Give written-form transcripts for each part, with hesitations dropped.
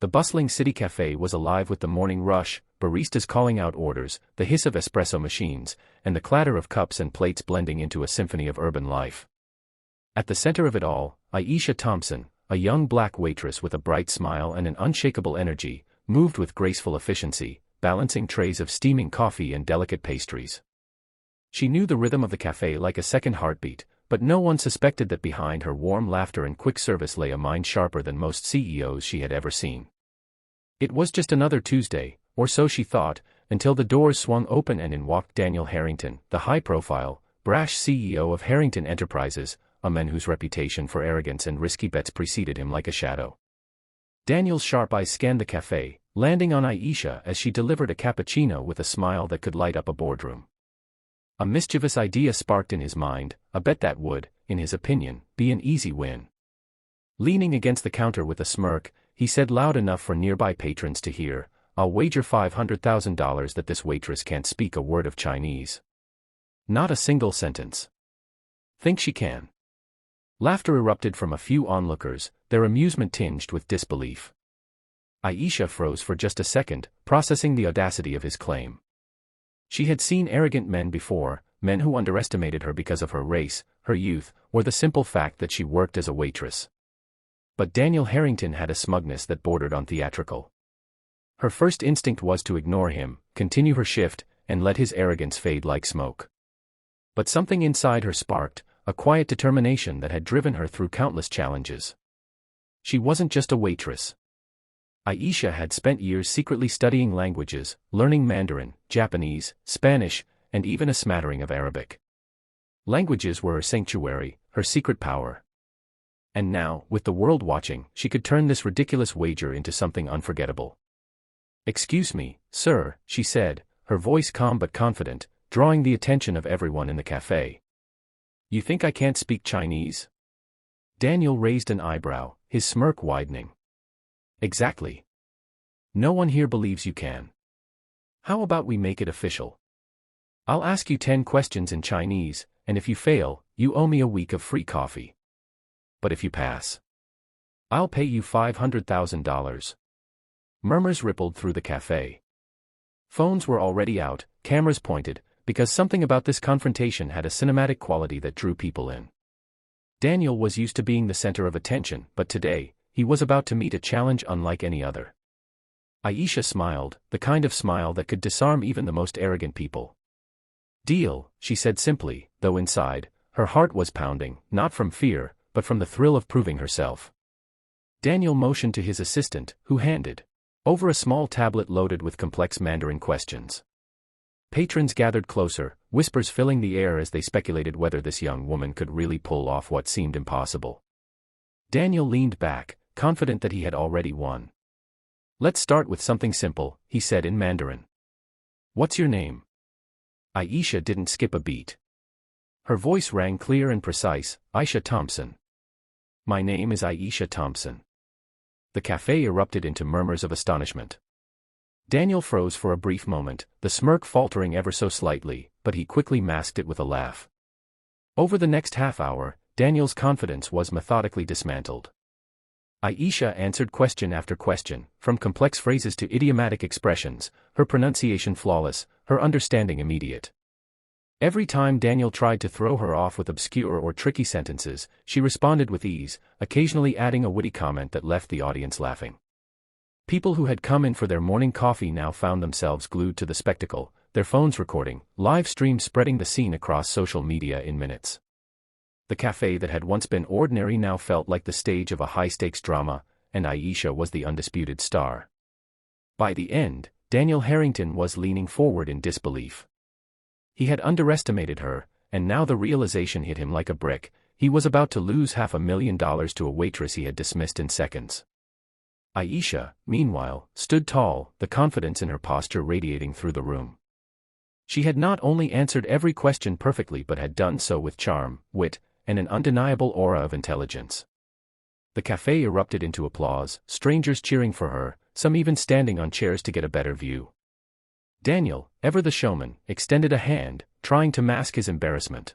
The bustling city cafe was alive with the morning rush, baristas calling out orders, the hiss of espresso machines, and the clatter of cups and plates blending into a symphony of urban life. At the center of it all, Aisha Thompson, a young black waitress with a bright smile and an unshakable energy, moved with graceful efficiency, balancing trays of steaming coffee and delicate pastries. She knew the rhythm of the cafe like a second heartbeat, but no one suspected that behind her warm laughter and quick service lay a mind sharper than most CEOs she had ever seen. It was just another Tuesday, or so she thought, until the doors swung open and in walked Daniel Harrington, the high-profile, brash CEO of Harrington Enterprises, a man whose reputation for arrogance and risky bets preceded him like a shadow. Daniel's sharp eyes scanned the cafe, landing on Aisha as she delivered a cappuccino with a smile that could light up a boardroom. A mischievous idea sparked in his mind, a bet that would, in his opinion, be an easy win. Leaning against the counter with a smirk, he said loud enough for nearby patrons to hear, "I'll wager $500,000 that this waitress can't speak a word of Chinese. Not a single sentence. Think she can?" Laughter erupted from a few onlookers, their amusement tinged with disbelief. Aisha froze for just a second, processing the audacity of his claim. She had seen arrogant men before, men who underestimated her because of her race, her youth, or the simple fact that she worked as a waitress. But Daniel Harrington had a smugness that bordered on theatrical. Her first instinct was to ignore him, continue her shift, and let his arrogance fade like smoke. But something inside her sparked, a quiet determination that had driven her through countless challenges. She wasn't just a waitress. Aisha had spent years secretly studying languages, learning Mandarin, Japanese, Spanish, and even a smattering of Arabic. Languages were her sanctuary, her secret power. And now, with the world watching, she could turn this ridiculous wager into something unforgettable. "Excuse me, sir," she said, her voice calm but confident, drawing the attention of everyone in the cafe. "You think I can't speak Chinese?" Daniel raised an eyebrow, his smirk widening. "Exactly. No one here believes you can. How about we make it official? I'll ask you 10 questions in Chinese, and if you fail, you owe me a week of free coffee. But if you pass, I'll pay you $500,000. Murmurs rippled through the cafe. Phones were already out, cameras pointed, because something about this confrontation had a cinematic quality that drew people in. Daniel was used to being the center of attention, but today, he was about to meet a challenge unlike any other. Aisha smiled, the kind of smile that could disarm even the most arrogant people. "Deal," she said simply, though inside, her heart was pounding, not from fear, but from the thrill of proving herself. Daniel motioned to his assistant, who handed over a small tablet loaded with complex Mandarin questions. Patrons gathered closer, whispers filling the air as they speculated whether this young woman could really pull off what seemed impossible. Daniel leaned back, confident that he had already won. "Let's start with something simple," he said in Mandarin. "What's your name?" Aisha didn't skip a beat. Her voice rang clear and precise, "Aisha Thompson." "My name is Aisha Thompson." The cafe erupted into murmurs of astonishment. Daniel froze for a brief moment, the smirk faltering ever so slightly, but he quickly masked it with a laugh. Over the next half hour, Daniel's confidence was methodically dismantled. Aisha answered question after question, from complex phrases to idiomatic expressions, her pronunciation flawless, her understanding immediate. Every time Daniel tried to throw her off with obscure or tricky sentences, she responded with ease, occasionally adding a witty comment that left the audience laughing. People who had come in for their morning coffee now found themselves glued to the spectacle, their phones recording, live stream spreading the scene across social media in minutes. The cafe that had once been ordinary now felt like the stage of a high-stakes drama, and Aisha was the undisputed star. By the end, Daniel Harrington was leaning forward in disbelief. He had underestimated her, and now the realization hit him like a brick. He was about to lose $500,000 to a waitress he had dismissed in seconds. Aisha, meanwhile, stood tall, the confidence in her posture radiating through the room. She had not only answered every question perfectly but had done so with charm, wit, and an undeniable aura of intelligence. The cafe erupted into applause, strangers cheering for her, some even standing on chairs to get a better view. Daniel, ever the showman, extended a hand, trying to mask his embarrassment.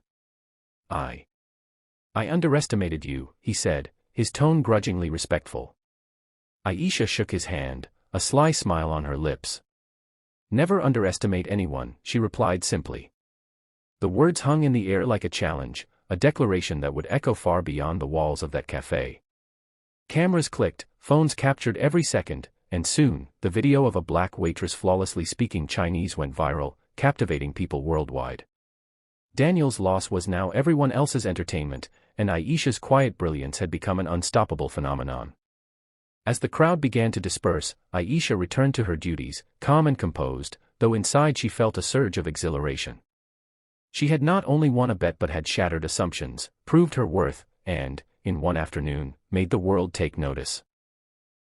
I underestimated you," he said, his tone grudgingly respectful. Aisha shook his hand, a sly smile on her lips. "Never underestimate anyone," she replied simply. The words hung in the air like a challenge, a declaration that would echo far beyond the walls of that café. Cameras clicked, phones captured every second, and soon, the video of a black waitress flawlessly speaking Chinese went viral, captivating people worldwide. Daniel's loss was now everyone else's entertainment, and Aisha's quiet brilliance had become an unstoppable phenomenon. As the crowd began to disperse, Aisha returned to her duties, calm and composed, though inside she felt a surge of exhilaration. She had not only won a bet but had shattered assumptions, proved her worth, and, in one afternoon, made the world take notice.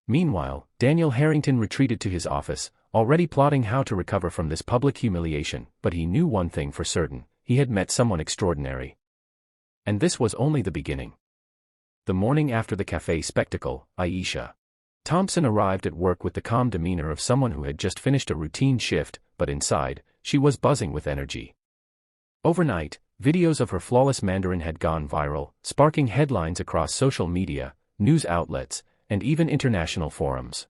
Meanwhile, Daniel Harrington retreated to his office, already plotting how to recover from this public humiliation, but he knew one thing for certain: he had met someone extraordinary. And this was only the beginning. The morning after the café spectacle, Aisha Thompson arrived at work with the calm demeanor of someone who had just finished a routine shift, but inside, she was buzzing with energy. Overnight, videos of her flawless Mandarin had gone viral, sparking headlines across social media, news outlets, and even international forums.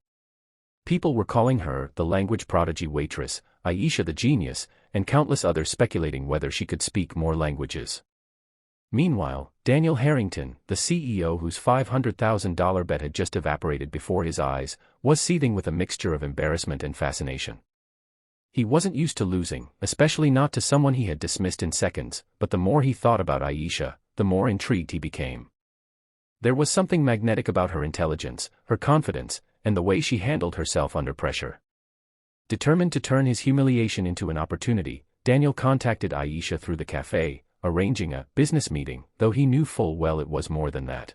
People were calling her the language prodigy waitress, Aisha the genius, and countless others speculating whether she could speak more languages. Meanwhile, Daniel Harrington, the CEO whose $500,000 bet had just evaporated before his eyes, was seething with a mixture of embarrassment and fascination. He wasn't used to losing, especially not to someone he had dismissed in seconds, but the more he thought about Aisha, the more intrigued he became. There was something magnetic about her intelligence, her confidence, and the way she handled herself under pressure. Determined to turn his humiliation into an opportunity, Daniel contacted Aisha through the café, arranging a business meeting, though he knew full well it was more than that.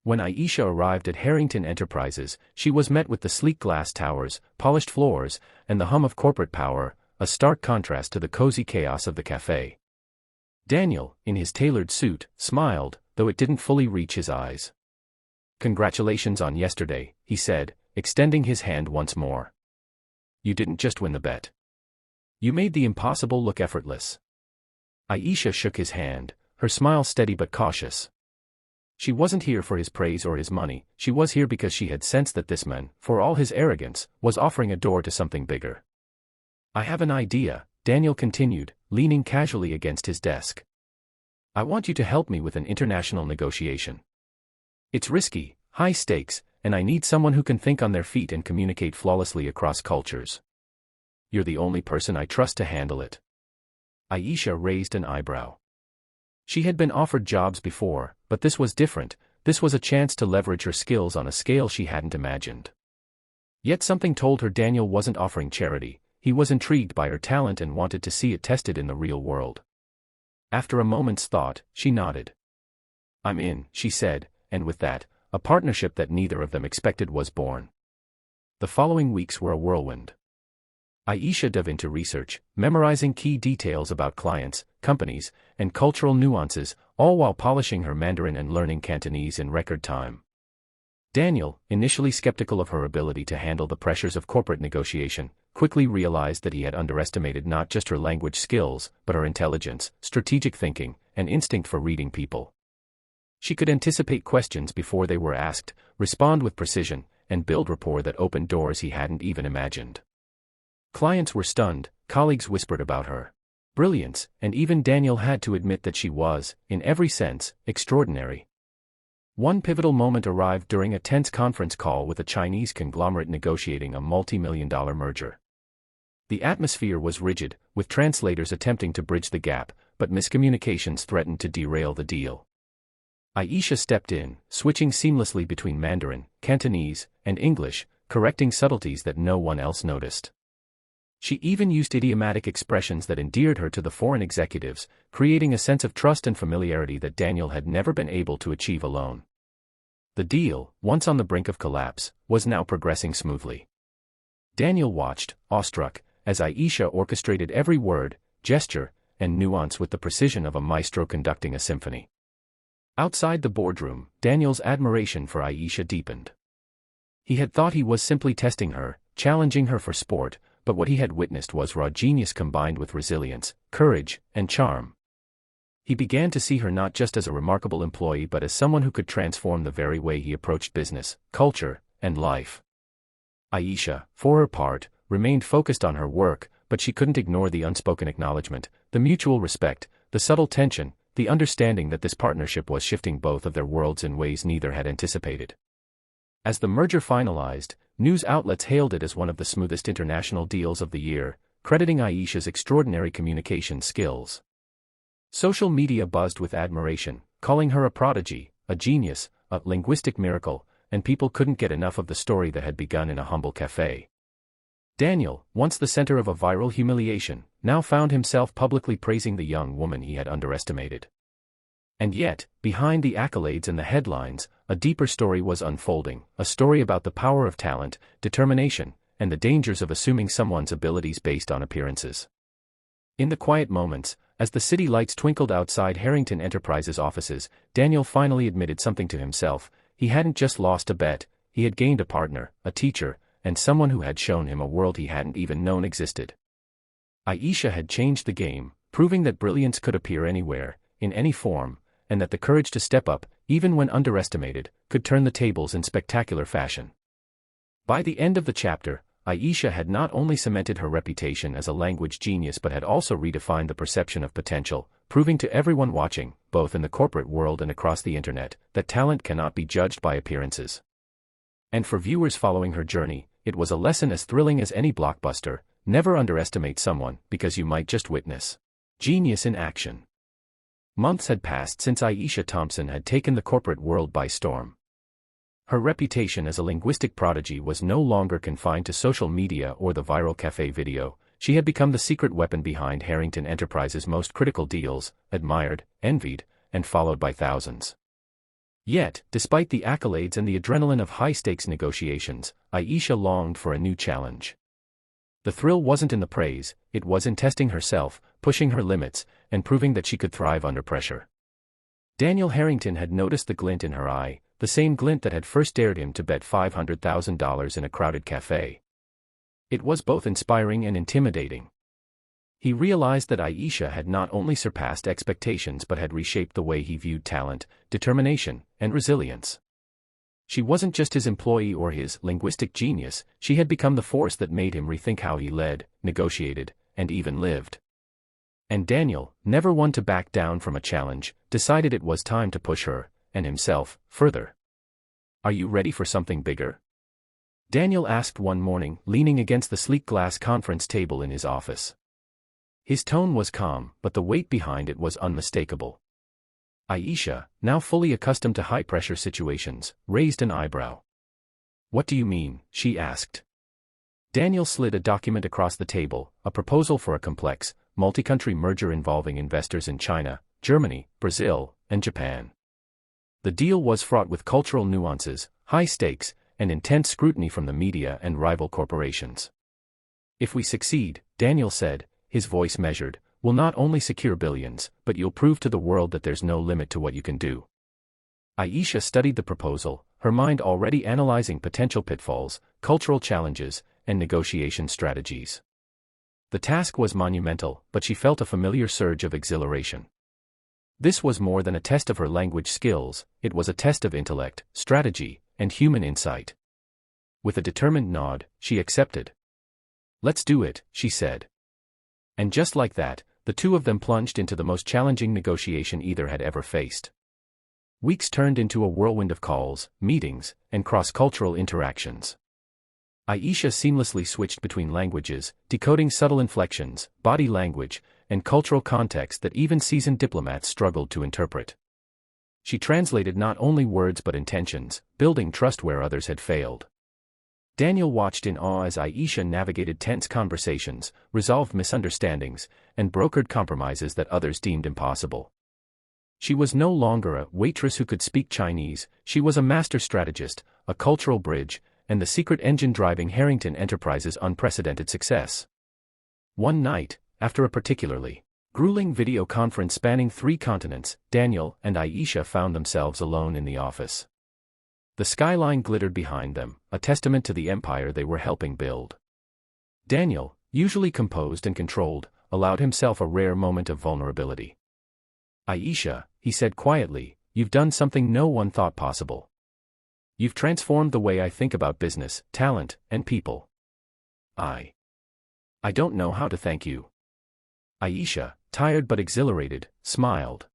When Aisha arrived at Harrington Enterprises, she was met with the sleek glass towers, polished floors, and the hum of corporate power, a stark contrast to the cozy chaos of the café. Daniel, in his tailored suit, smiled, though it didn't fully reach his eyes. "Congratulations on yesterday," he said, extending his hand once more. "You didn't just win the bet. You made the impossible look effortless." Aisha shook his hand, her smile steady but cautious. She wasn't here for his praise or his money, she was here because she had sensed that this man, for all his arrogance, was offering a door to something bigger. "I have an idea," Daniel continued, leaning casually against his desk. "I want you to help me with an international negotiation. It's risky, high stakes, and I need someone who can think on their feet and communicate flawlessly across cultures. You're the only person I trust to handle it." Aisha raised an eyebrow. She had been offered jobs before, but this was different. This was a chance to leverage her skills on a scale she hadn't imagined. Yet something told her Daniel wasn't offering charity. He was intrigued by her talent and wanted to see it tested in the real world. After a moment's thought, she nodded. "I'm in," she said, and with that, a partnership that neither of them expected was born. The following weeks were a whirlwind. Aisha dove into research, memorizing key details about clients, companies, and cultural nuances, all while polishing her Mandarin and learning Cantonese in record time. Daniel, initially skeptical of her ability to handle the pressures of corporate negotiation, quickly realized that he had underestimated not just her language skills, but her intelligence, strategic thinking, and instinct for reading people. She could anticipate questions before they were asked, respond with precision, and build rapport that opened doors he hadn't even imagined. Clients were stunned, colleagues whispered about her brilliance, and even Daniel had to admit that she was, in every sense, extraordinary. One pivotal moment arrived during a tense conference call with a Chinese conglomerate negotiating a multi-million-dollar merger. The atmosphere was rigid, with translators attempting to bridge the gap, but miscommunications threatened to derail the deal. Aisha stepped in, switching seamlessly between Mandarin, Cantonese, and English, correcting subtleties that no one else noticed. She even used idiomatic expressions that endeared her to the foreign executives, creating a sense of trust and familiarity that Daniel had never been able to achieve alone. The deal, once on the brink of collapse, was now progressing smoothly. Daniel watched, awestruck, as Aisha orchestrated every word, gesture, and nuance with the precision of a maestro conducting a symphony. Outside the boardroom, Daniel's admiration for Aisha deepened. He had thought he was simply testing her, challenging her for sport, but what he had witnessed was raw genius combined with resilience, courage, and charm. He began to see her not just as a remarkable employee but as someone who could transform the very way he approached business, culture, and life. Aisha, for her part, remained focused on her work, but she couldn't ignore the unspoken acknowledgement, the mutual respect, the subtle tension, the understanding that this partnership was shifting both of their worlds in ways neither had anticipated. As the merger finalized, news outlets hailed it as one of the smoothest international deals of the year, crediting Aisha's extraordinary communication skills. Social media buzzed with admiration, calling her a prodigy, a genius, a linguistic miracle, and people couldn't get enough of the story that had begun in a humble café. Daniel, once the center of a viral humiliation, now found himself publicly praising the young woman he had underestimated. And yet, behind the accolades and the headlines, a deeper story was unfolding, a story about the power of talent, determination, and the dangers of assuming someone's abilities based on appearances. In the quiet moments, as the city lights twinkled outside Harrington Enterprises offices, Daniel finally admitted something to himself. He hadn't just lost a bet, he had gained a partner, a teacher, and someone who had shown him a world he hadn't even known existed. Aisha had changed the game, proving that brilliance could appear anywhere, in any form, and that the courage to step up, even when underestimated, could turn the tables in spectacular fashion. By the end of the chapter, Aisha had not only cemented her reputation as a language genius but had also redefined the perception of potential, proving to everyone watching, both in the corporate world and across the internet, that talent cannot be judged by appearances. And for viewers following her journey, it was a lesson as thrilling as any blockbuster: never underestimate someone, because you might just witness genius in action. Months had passed since Aisha Thompson had taken the corporate world by storm. Her reputation as a linguistic prodigy was no longer confined to social media or the viral cafe video. She had become the secret weapon behind Harrington Enterprises' most critical deals, admired, envied, and followed by thousands. Yet, despite the accolades and the adrenaline of high-stakes negotiations, Aisha longed for a new challenge. The thrill wasn't in the praise, it was in testing herself, pushing her limits, and proving that she could thrive under pressure. Daniel Harrington had noticed the glint in her eye, the same glint that had first dared him to bet $500,000 in a crowded cafe. It was both inspiring and intimidating. He realized that Aisha had not only surpassed expectations but had reshaped the way he viewed talent, determination, and resilience. She wasn't just his employee or his linguistic genius, she had become the force that made him rethink how he led, negotiated, and even lived. And Daniel, never one to back down from a challenge, decided it was time to push her, and himself, further. "Are you ready for something bigger?" Daniel asked one morning, leaning against the sleek glass conference table in his office. His tone was calm, but the weight behind it was unmistakable. Aisha, now fully accustomed to high-pressure situations, raised an eyebrow. "What do you mean?" she asked. Daniel slid a document across the table, a proposal for a complex, multi-country merger involving investors in China, Germany, Brazil, and Japan. The deal was fraught with cultural nuances, high stakes, and intense scrutiny from the media and rival corporations. "If we succeed," Daniel said, his voice measured, "we'll not only secure billions, but you'll prove to the world that there's no limit to what you can do." Aisha studied the proposal, her mind already analyzing potential pitfalls, cultural challenges, and negotiation strategies. The task was monumental, but she felt a familiar surge of exhilaration. This was more than a test of her language skills, it was a test of intellect, strategy, and human insight. With a determined nod, she accepted. "Let's do it," she said. And just like that, the two of them plunged into the most challenging negotiation either had ever faced. Weeks turned into a whirlwind of calls, meetings, and cross-cultural interactions. Aisha seamlessly switched between languages, decoding subtle inflections, body language, and cultural context that even seasoned diplomats struggled to interpret. She translated not only words but intentions, building trust where others had failed. Daniel watched in awe as Aisha navigated tense conversations, resolved misunderstandings, and brokered compromises that others deemed impossible. She was no longer a waitress who could speak Chinese, she was a master strategist, a cultural bridge, and the secret engine driving Harrington Enterprises' unprecedented success. One night, after a particularly grueling video conference spanning 3 continents, Daniel and Aisha found themselves alone in the office. The skyline glittered behind them, a testament to the empire they were helping build. Daniel, usually composed and controlled, allowed himself a rare moment of vulnerability. "Aisha," he said quietly, "you've done something no one thought possible." You've transformed the way I think about business, talent, and people. I don't know how to thank you. Aisha, tired but exhilarated, smiled.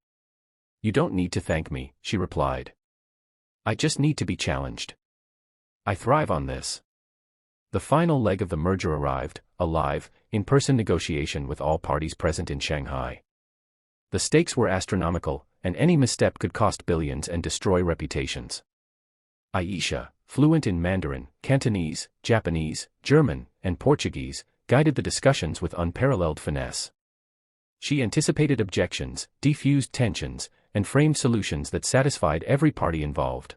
You don't need to thank me, she replied. I just need to be challenged. I thrive on this. The final leg of the merger arrived, a live, in-person negotiation with all parties present in Shanghai. The stakes were astronomical, and any misstep could cost billions and destroy reputations. Aisha, fluent in Mandarin, Cantonese, Japanese, German, and Portuguese, guided the discussions with unparalleled finesse. She anticipated objections, defused tensions, and framed solutions that satisfied every party involved.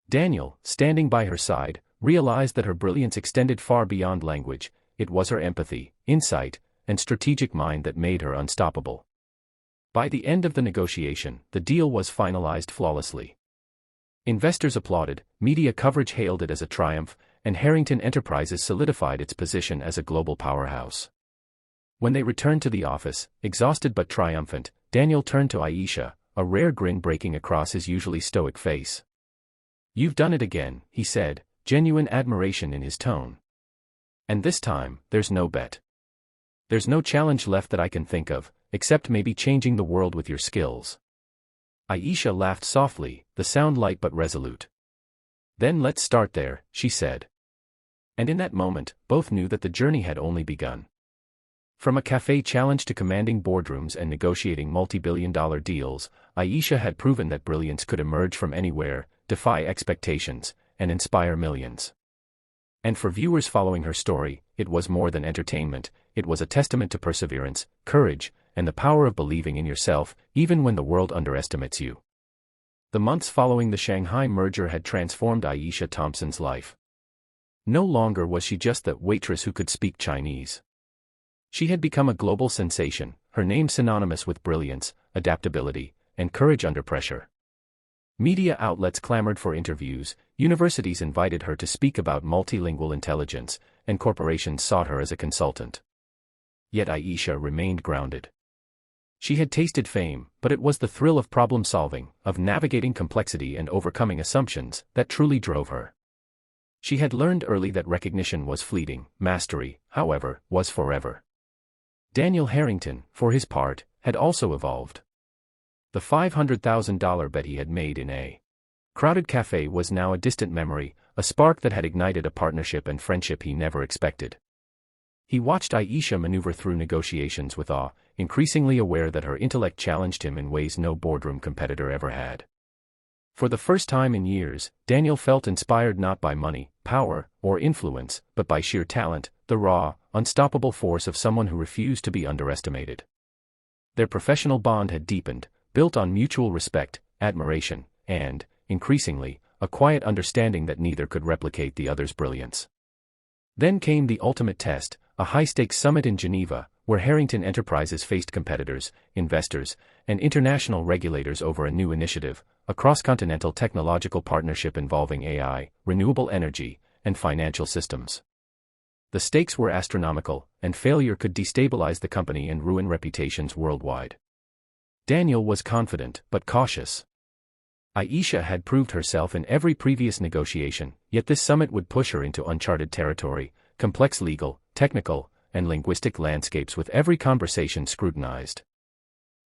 Daniel, standing by her side, realized that her brilliance extended far beyond language. It was her empathy, insight, and strategic mind that made her unstoppable. By the end of the negotiation, the deal was finalized flawlessly. Investors applauded, media coverage hailed it as a triumph, and Harrington Enterprises solidified its position as a global powerhouse. When they returned to the office, exhausted but triumphant, Daniel turned to Aisha, a rare grin breaking across his usually stoic face. You've done it again, he said, genuine admiration in his tone. And this time, there's no bet. There's no challenge left that I can think of, except maybe changing the world with your skills. Aisha laughed softly, the sound light but resolute. Then let's start there, she said. And in that moment, both knew that the journey had only begun. From a café challenge to commanding boardrooms and negotiating multi-billion-dollar deals, Aisha had proven that brilliance could emerge from anywhere, defy expectations, and inspire millions. And for viewers following her story, it was more than entertainment, it was a testament to perseverance, courage, and the power of believing in yourself, even when the world underestimates you. The months following the Shanghai merger had transformed Aisha Thompson's life. No longer was she just the waitress who could speak Chinese. She had become a global sensation, her name synonymous with brilliance, adaptability, and courage under pressure. Media outlets clamored for interviews, universities invited her to speak about multilingual intelligence, and corporations sought her as a consultant. Yet Aisha remained grounded. She had tasted fame, but it was the thrill of problem-solving, of navigating complexity and overcoming assumptions, that truly drove her. She had learned early that recognition was fleeting, mastery, however, was forever. Daniel Harrington, for his part, had also evolved. The $500,000 bet he had made in a crowded cafe was now a distant memory, a spark that had ignited a partnership and friendship he never expected. He watched Aisha maneuver through negotiations with awe, increasingly aware that her intellect challenged him in ways no boardroom competitor ever had. For the first time in years, Daniel felt inspired not by money, power, or influence, but by sheer talent, the raw, unstoppable force of someone who refused to be underestimated. Their professional bond had deepened, built on mutual respect, admiration, and, increasingly, a quiet understanding that neither could replicate the other's brilliance. Then came the ultimate test, a high-stakes summit in Geneva, where Harrington Enterprises faced competitors, investors, and international regulators over a new initiative, a cross-continental technological partnership involving AI, renewable energy, and financial systems. The stakes were astronomical, and failure could destabilize the company and ruin reputations worldwide. Daniel was confident, but cautious. Aisha had proved herself in every previous negotiation, yet this summit would push her into uncharted territory, complex legal, technical, and linguistic landscapes with every conversation scrutinized.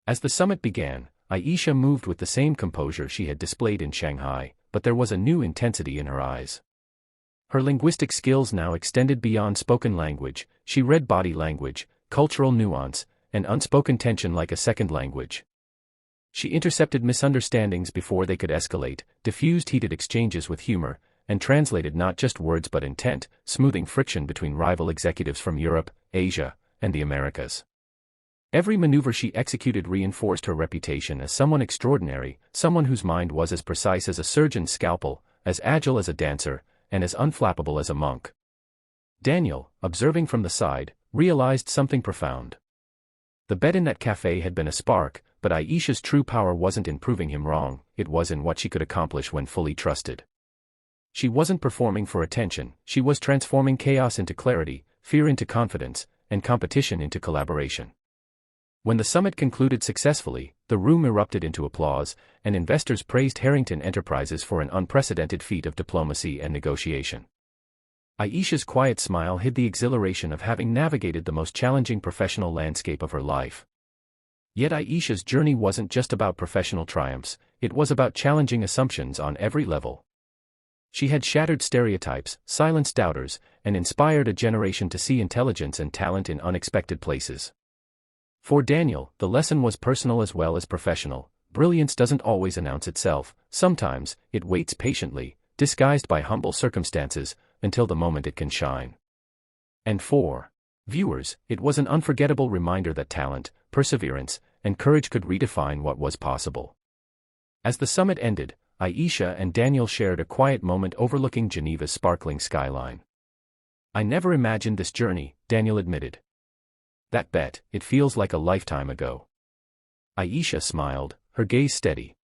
As the summit began, Aisha moved with the same composure she had displayed in Shanghai, but there was a new intensity in her eyes. Her linguistic skills now extended beyond spoken language, she read body language, cultural nuance, and unspoken tension like a second language. She intercepted misunderstandings before they could escalate, diffused heated exchanges with humor, and translated not just words but intent, smoothing friction between rival executives from Europe, Asia, and the Americas. Every maneuver she executed reinforced her reputation as someone extraordinary, someone whose mind was as precise as a surgeon's scalpel, as agile as a dancer, and as unflappable as a monk. Daniel, observing from the side, realized something profound. The bet in that cafe had been a spark, but Aisha's true power wasn't in proving him wrong, it was in what she could accomplish when fully trusted. She wasn't performing for attention, she was transforming chaos into clarity, fear into confidence, and competition into collaboration. When the summit concluded successfully, the room erupted into applause, and investors praised Harrington Enterprises for an unprecedented feat of diplomacy and negotiation. Aisha's quiet smile hid the exhilaration of having navigated the most challenging professional landscape of her life. Yet Aisha's journey wasn't just about professional triumphs, it was about challenging assumptions on every level. She had shattered stereotypes, silenced doubters, and inspired a generation to see intelligence and talent in unexpected places. For Daniel, the lesson was personal as well as professional. Brilliance doesn't always announce itself, sometimes it waits patiently, disguised by humble circumstances, until the moment it can shine. And for viewers, it was an unforgettable reminder that talent, perseverance, and courage could redefine what was possible. As the summit ended, Aisha and Daniel shared a quiet moment overlooking Geneva's sparkling skyline. "I never imagined this journey," Daniel admitted. "That bet, it feels like a lifetime ago." Aisha smiled, her gaze steady.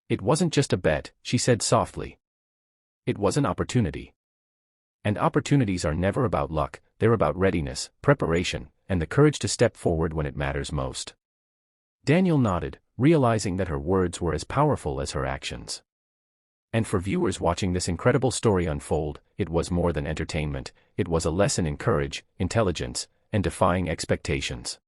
"It wasn't just a bet," she said softly. "It was an opportunity. And opportunities are never about luck, they're about readiness, preparation, and the courage to step forward when it matters most." Daniel nodded, realizing that her words were as powerful as her actions. And for viewers watching this incredible story unfold, it was more than entertainment, it was a lesson in courage, intelligence, and defying expectations.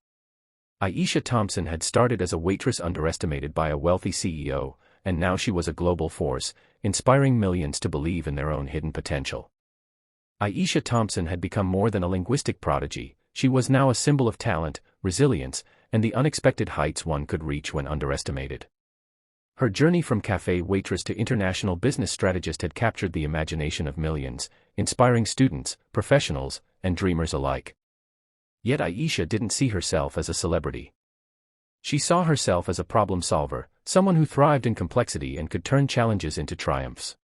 Aisha Thompson had started as a waitress underestimated by a wealthy CEO, and now she was a global force, inspiring millions to believe in their own hidden potential. Aisha Thompson had become more than a linguistic prodigy, she was now a symbol of talent, resilience, and the unexpected heights one could reach when underestimated. Her journey from café waitress to international business strategist had captured the imagination of millions, inspiring students, professionals, and dreamers alike. Yet Aisha didn't see herself as a celebrity. She saw herself as a problem solver, someone who thrived in complexity and could turn challenges into triumphs.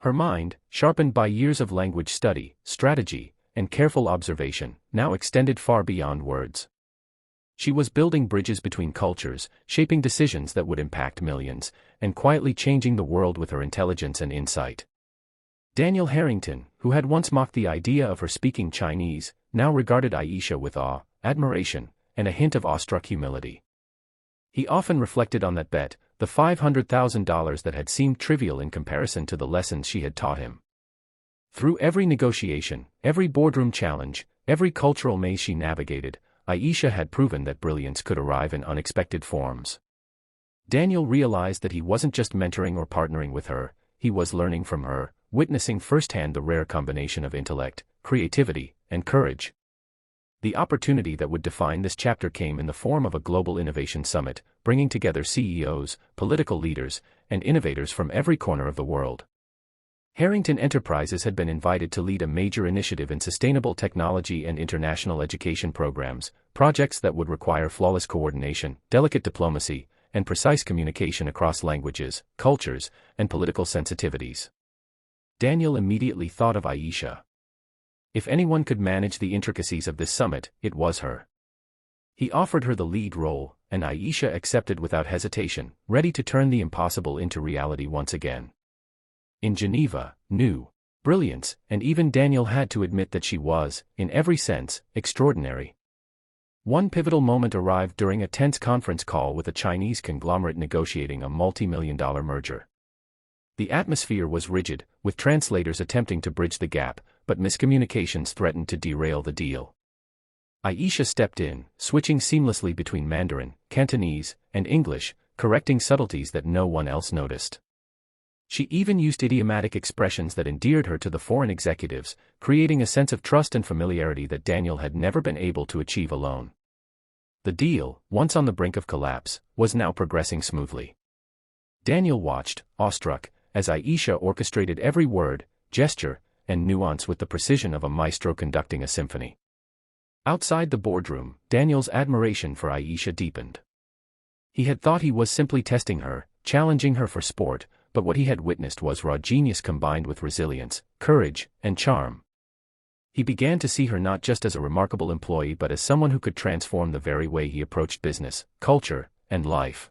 Her mind, sharpened by years of language study, strategy, and careful observation, now extended far beyond words. She was building bridges between cultures, shaping decisions that would impact millions, and quietly changing the world with her intelligence and insight. Daniel Harrington, who had once mocked the idea of her speaking Chinese, now regarded Aisha with awe, admiration, and a hint of awestruck humility. He often reflected on that bet, the $500,000 that had seemed trivial in comparison to the lessons she had taught him. Through every negotiation, every boardroom challenge, every cultural maze she navigated, Aisha had proven that brilliance could arrive in unexpected forms. Daniel realized that he wasn't just mentoring or partnering with her, he was learning from her, witnessing firsthand the rare combination of intellect, creativity, and courage. The opportunity that would define this chapter came in the form of a global innovation summit, bringing together CEOs, political leaders, and innovators from every corner of the world. Harrington Enterprises had been invited to lead a major initiative in sustainable technology and international education programs, projects that would require flawless coordination, delicate diplomacy, and precise communication across languages, cultures, and political sensitivities. Daniel immediately thought of Aisha. If anyone could manage the intricacies of this summit, it was her. He offered her the lead role, and Aisha accepted without hesitation, ready to turn the impossible into reality once again. In Geneva, new, brilliance, and even Daniel had to admit that she was, in every sense, extraordinary. One pivotal moment arrived during a tense conference call with a Chinese conglomerate negotiating a multi-million-dollar merger. The atmosphere was rigid, with translators attempting to bridge the gap, but miscommunications threatened to derail the deal. Aisha stepped in, switching seamlessly between Mandarin, Cantonese, and English, correcting subtleties that no one else noticed. She even used idiomatic expressions that endeared her to the foreign executives, creating a sense of trust and familiarity that Daniel had never been able to achieve alone. The deal, once on the brink of collapse, was now progressing smoothly. Daniel watched, awestruck, as Aisha orchestrated every word, gesture, and nuance with the precision of a maestro conducting a symphony. Outside the boardroom, Daniel's admiration for Aisha deepened. He had thought he was simply testing her, challenging her for sport, but what he had witnessed was raw genius combined with resilience, courage, and charm. He began to see her not just as a remarkable employee but as someone who could transform the very way he approached business, culture, and life.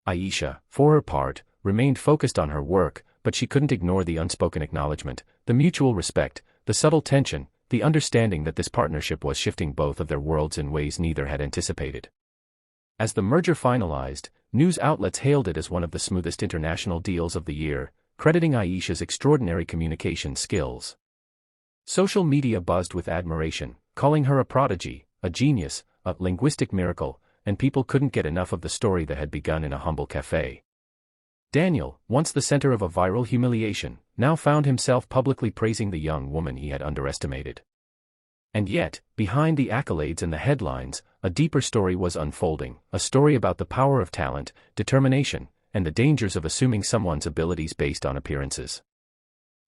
Aisha, for her part, remained focused on her work, but she couldn't ignore the unspoken acknowledgement, the mutual respect, the subtle tension, the understanding that this partnership was shifting both of their worlds in ways neither had anticipated. As the merger finalized, news outlets hailed it as one of the smoothest international deals of the year, crediting Aisha's extraordinary communication skills. Social media buzzed with admiration, calling her a prodigy, a genius, a linguistic miracle, and people couldn't get enough of the story that had begun in a humble café. Daniel, once the center of a viral humiliation, now found himself publicly praising the young woman he had underestimated. And yet, behind the accolades and the headlines, a deeper story was unfolding, a story about the power of talent, determination, and the dangers of assuming someone's abilities based on appearances.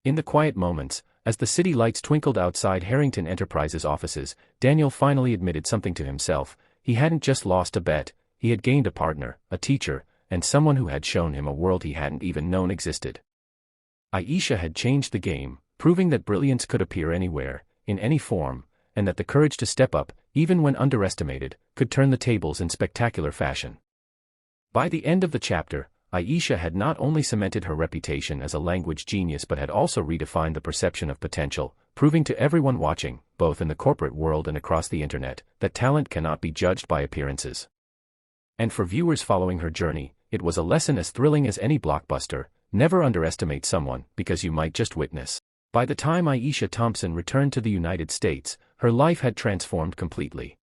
In the quiet moments, as the city lights twinkled outside Harrington Enterprises offices, Daniel finally admitted something to himself. He hadn't just lost a bet, he had gained a partner, a teacher, and someone who had shown him a world he hadn't even known existed. Aisha had changed the game, proving that brilliance could appear anywhere, in any form, and that the courage to step up, even when underestimated, could turn the tables in spectacular fashion. By the end of the chapter, Aisha had not only cemented her reputation as a language genius but had also redefined the perception of potential, proving to everyone watching, both in the corporate world and across the internet, that talent cannot be judged by appearances. And for viewers following her journey, it was a lesson as thrilling as any blockbuster: never underestimate someone, because you might just witness. By the time Aisha Thompson returned to the United States, her life had transformed completely.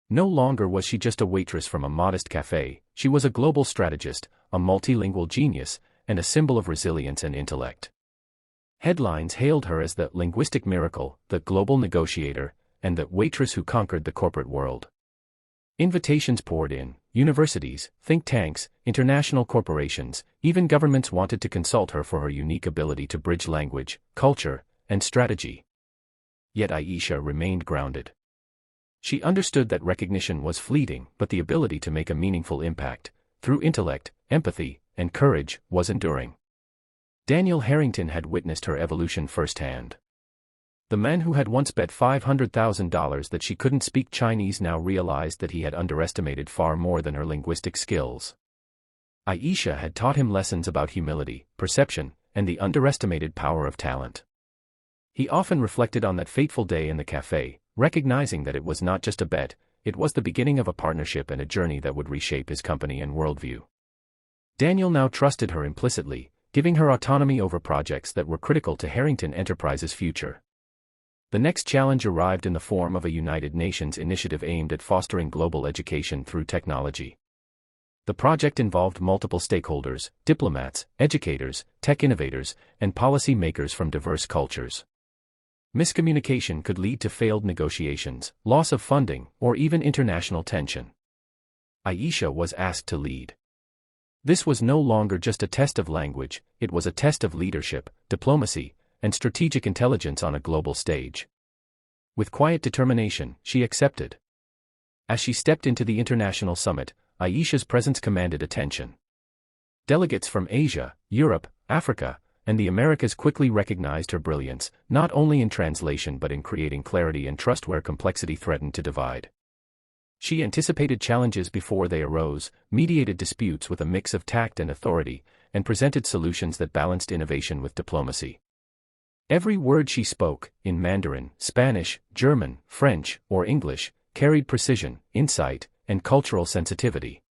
No longer was she just a waitress from a modest cafe, she was a global strategist, a multilingual genius, and a symbol of resilience and intellect. Headlines hailed her as the linguistic miracle, the global negotiator, and the waitress who conquered the corporate world. Invitations poured in. Universities, think tanks, international corporations, even governments wanted to consult her for her unique ability to bridge language, culture, and strategy. Yet Aisha remained grounded. She understood that recognition was fleeting, but the ability to make a meaningful impact, through intellect, empathy, and courage, was enduring. Daniel Harrington had witnessed her evolution firsthand. The man who had once bet $500,000 that she couldn't speak Chinese now realized that he had underestimated far more than her linguistic skills. Aisha had taught him lessons about humility, perception, and the underestimated power of talent. He often reflected on that fateful day in the cafe, recognizing that it was not just a bet, it was the beginning of a partnership and a journey that would reshape his company and worldview. Daniel now trusted her implicitly, giving her autonomy over projects that were critical to Harrington Enterprises' future. The next challenge arrived in the form of a United Nations initiative aimed at fostering global education through technology. The project involved multiple stakeholders, diplomats, educators, tech innovators, and policy makers from diverse cultures. Miscommunication could lead to failed negotiations, loss of funding, or even international tension. Aisha was asked to lead. This was no longer just a test of language, it was a test of leadership, diplomacy, and strategic intelligence on a global stage. With quiet determination, she accepted. As she stepped into the international summit, Aisha's presence commanded attention. Delegates from Asia, Europe, Africa, and the Americas quickly recognized her brilliance, not only in translation but in creating clarity and trust where complexity threatened to divide. She anticipated challenges before they arose, mediated disputes with a mix of tact and authority, and presented solutions that balanced innovation with diplomacy. Every word she spoke, in Mandarin, Spanish, German, French, or English, carried precision, insight, and cultural sensitivity.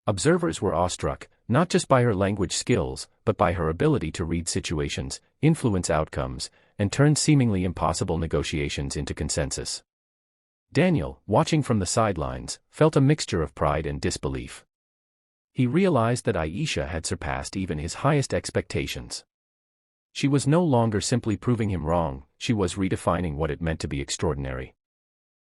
Observers were awestruck, not just by her language skills, but by her ability to read situations, influence outcomes, and turn seemingly impossible negotiations into consensus. Daniel, watching from the sidelines, felt a mixture of pride and disbelief. He realized that Aisha had surpassed even his highest expectations. She was no longer simply proving him wrong, she was redefining what it meant to be extraordinary.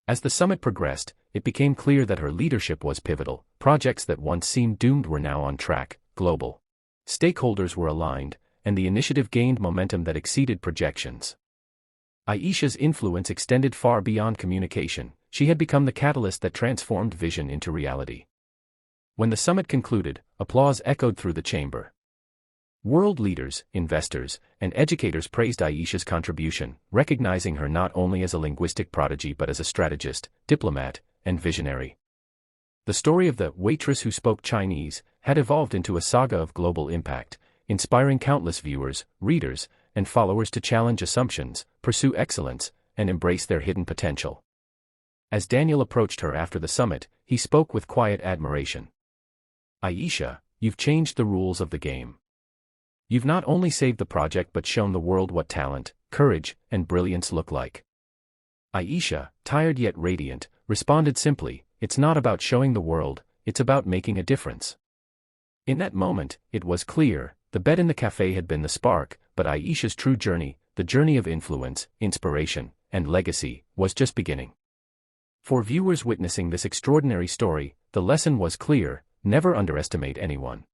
As the summit progressed, it became clear that her leadership was pivotal. Projects that once seemed doomed were now on track, global. Stakeholders were aligned, and the initiative gained momentum that exceeded projections. Aisha's influence extended far beyond communication, she had become the catalyst that transformed vision into reality. When the summit concluded, applause echoed through the chamber. World leaders, investors, and educators praised Aisha's contribution, recognizing her not only as a linguistic prodigy but as a strategist, diplomat, and visionary. The story of the waitress who spoke Chinese had evolved into a saga of global impact, inspiring countless viewers, readers, and followers to challenge assumptions, pursue excellence, and embrace their hidden potential. As Daniel approached her after the summit, he spoke with quiet admiration. "Aisha, you've changed the rules of the game. You've not only saved the project but shown the world what talent, courage, and brilliance look like." Aisha, tired yet radiant, responded simply, "It's not about showing the world, it's about making a difference." In that moment, it was clear, the bet in the cafe had been the spark, but Aisha's true journey, the journey of influence, inspiration, and legacy, was just beginning. For viewers witnessing this extraordinary story, the lesson was clear: never underestimate anyone.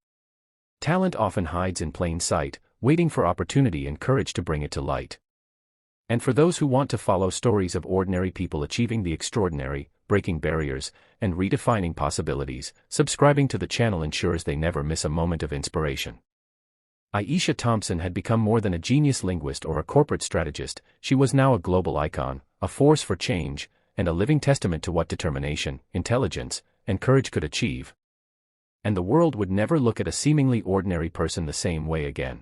Talent often hides in plain sight, waiting for opportunity and courage to bring it to light. And for those who want to follow stories of ordinary people achieving the extraordinary, breaking barriers, and redefining possibilities, subscribing to the channel ensures they never miss a moment of inspiration. Aisha Thompson had become more than a genius linguist or a corporate strategist. She was now a global icon, a force for change, and a living testament to what determination, intelligence, and courage could achieve. And the world would never look at a seemingly ordinary person the same way again.